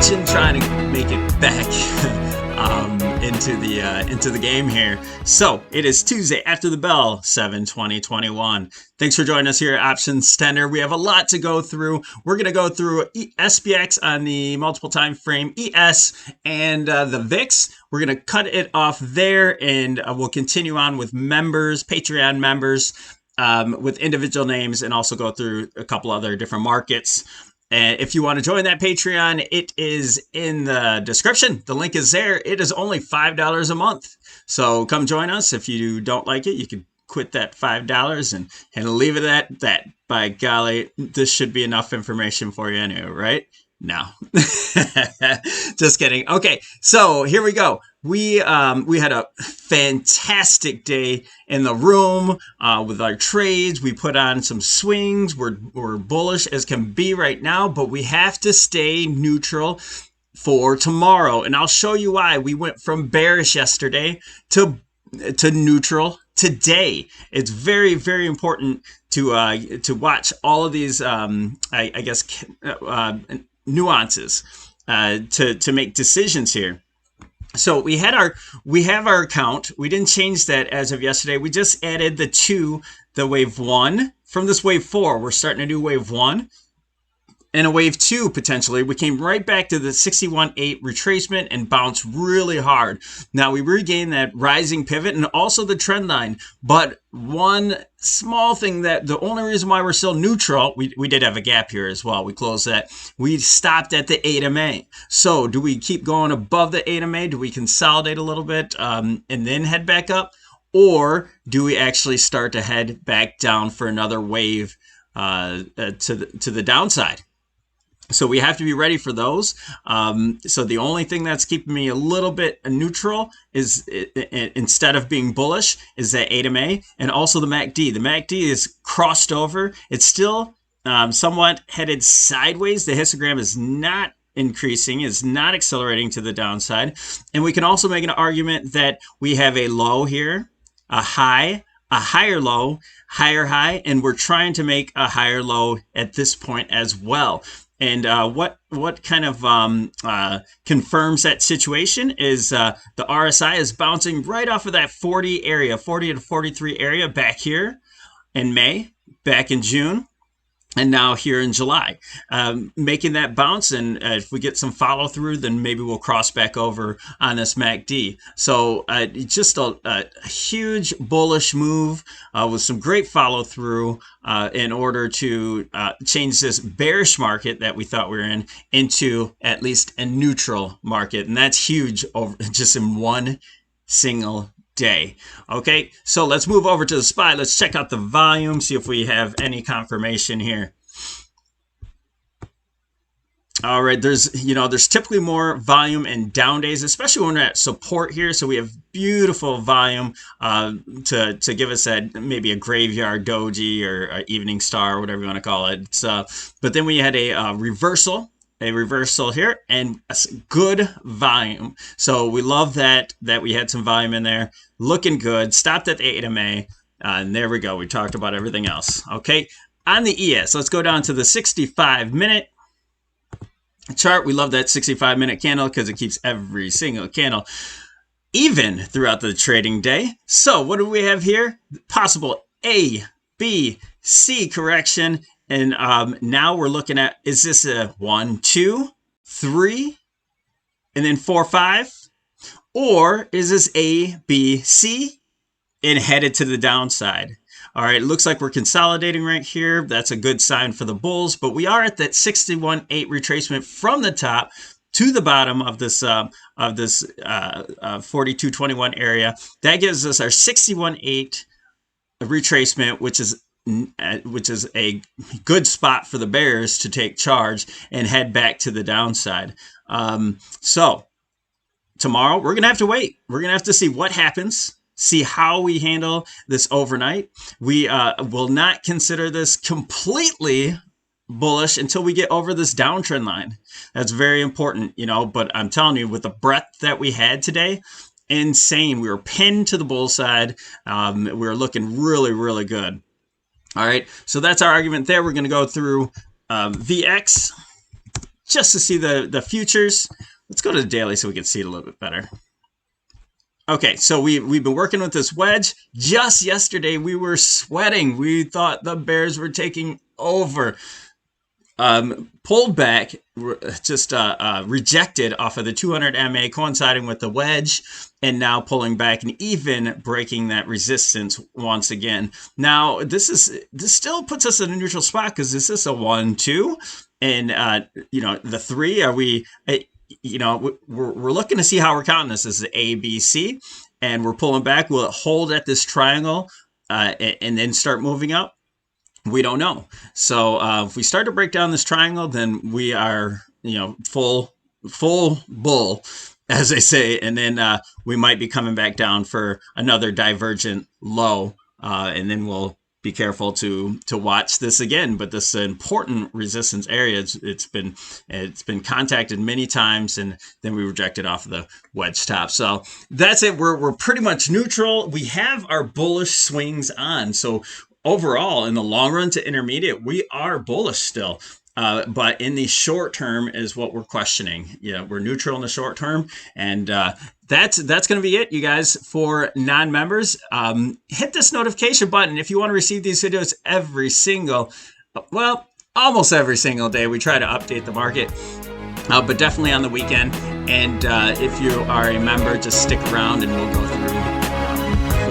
Imagine trying to make it back into the game here. So it is Tuesday after the bell, 7/20/21. Thanks for joining us here at Options Tender. We have a lot to go through. We're going to go through SPX on the multiple time frame, ES, and the VIX. We're going to cut it off there, and we'll continue on with members, Patreon members, with individual names, and also go through a couple other different markets. And if you want to join that Patreon, it is in the description. The link is there. It is only $5 a month. So come join us. If you don't like it, you can quit that $5 and leave it at that. By golly, this should be enough information for you anyway, right? No, just kidding. Okay, so here we go. We had a fantastic day in the room with our trades. We put on some swings. We're bullish as can be right now, but we have to stay neutral for tomorrow, and I'll show you why. We went from bearish yesterday to neutral today. It's very, very important to watch all of these nuances to make decisions here. So we have our account. We didn't change that as of yesterday. We just added the wave 1 from this wave 4. We're starting to do wave 1 and a wave 2 potentially. We came right back to the 61.8 retracement and bounced really hard. Now we regained that rising pivot and also the trend line. But one small thing, that the only reason why we're still neutral, we did have a gap here as well. We closed that. We stopped at the 8 MA. So do we keep going above the 8 MA? Do we consolidate a little bit and then head back up? Or do we actually start to head back down for another wave to the downside? So we have to be ready for those. So the only thing that's keeping me a little bit neutral is, instead of being bullish, is that 8 MA and also the MACD. The MACD is crossed over. It's still somewhat headed sideways. The histogram is not increasing, is not accelerating to the downside. And we can also make an argument that we have a low here, a high, a higher low, higher high, and we're trying to make a higher low at this point as well. And what kind of confirms that situation is the RSI is bouncing right off of that 40 to 43 area back here in May, back in June, and now here in July, making that bounce. And if we get some follow through, then maybe we'll cross back over on this MACD. So just a huge bullish move with some great follow through in order to change this bearish market that we thought we were in into at least a neutral market. And that's huge over just in one single day. Okay, so let's move over to the SPY. Let's check out the volume, see if we have any confirmation here. All right, there's typically more volume in down days, especially when we're at support here. So we have beautiful volume to give us that maybe a graveyard doji or an evening star, or whatever you want to call it. But then we had a reversal here and a good volume. So we love that we had some volume in there, looking good. Stopped at the 8 MA, and there we go. We talked about everything else. Okay, on the ES, let's go down to the 65-minute chart. We love that 65-minute candle because it keeps every single candle even throughout the trading day. So what do we have here? Possible A, B, C correction. And now we're looking at, is this a 1, 2, 3, and then 4, 5? Or is this A, B, C, and headed to the downside? All right, it looks like we're consolidating right here. That's a good sign for the bulls, but we are at that 61.8 retracement from the top to the bottom of this 42.21 area. That gives us our 61.8 retracement, which is a good spot for the bears to take charge and head back to the downside. So tomorrow we're gonna have to wait. We're gonna have to see what happens, see how we handle this overnight. We will not consider this completely bullish until we get over this downtrend line. That's very important, but I'm telling you, with the breadth that we had today, insane. We were pinned to the bull side. We were looking really, really good. All right, so that's our argument there. We're going to go through VX. just to see the futures. Let's go to the daily so we can see it a little bit better. Okay, so we've been working with this wedge. Just yesterday, we were sweating. We thought the bears were taking over. Pulled back, just rejected off of the 200 MA, coinciding with the wedge, and now pulling back and even breaking that resistance once again. Now, this still puts us in a neutral spot because this is a 1-2, and the 3. Are we? We're looking to see how we're counting this. This is A, B, C, and we're pulling back. Will it hold at this triangle and then start moving up? We don't know. So if we start to break down this triangle, then we are, full bull, as they say, and then we might be coming back down for another divergent low, and then we'll be careful to watch this again. But this important resistance area, it's been contacted many times, and then we rejected off of the wedge top. So that's it. We're pretty much neutral. We have our bullish swings on. So overall, in the long run to intermediate, we are bullish still. But in the short term is what we're questioning. We're neutral in the short term, and that's going to be it, you guys. For non-members, hit this notification button if you want to receive these videos almost every single day. We try to update the market, but definitely on the weekend. And if you are a member, just stick around, and we'll go through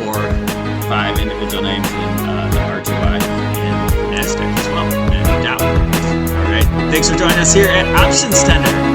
4 or 5 individual names in the RTY and NASDAQ as well, and Dow. All right, thanks for joining us here at Options Tender.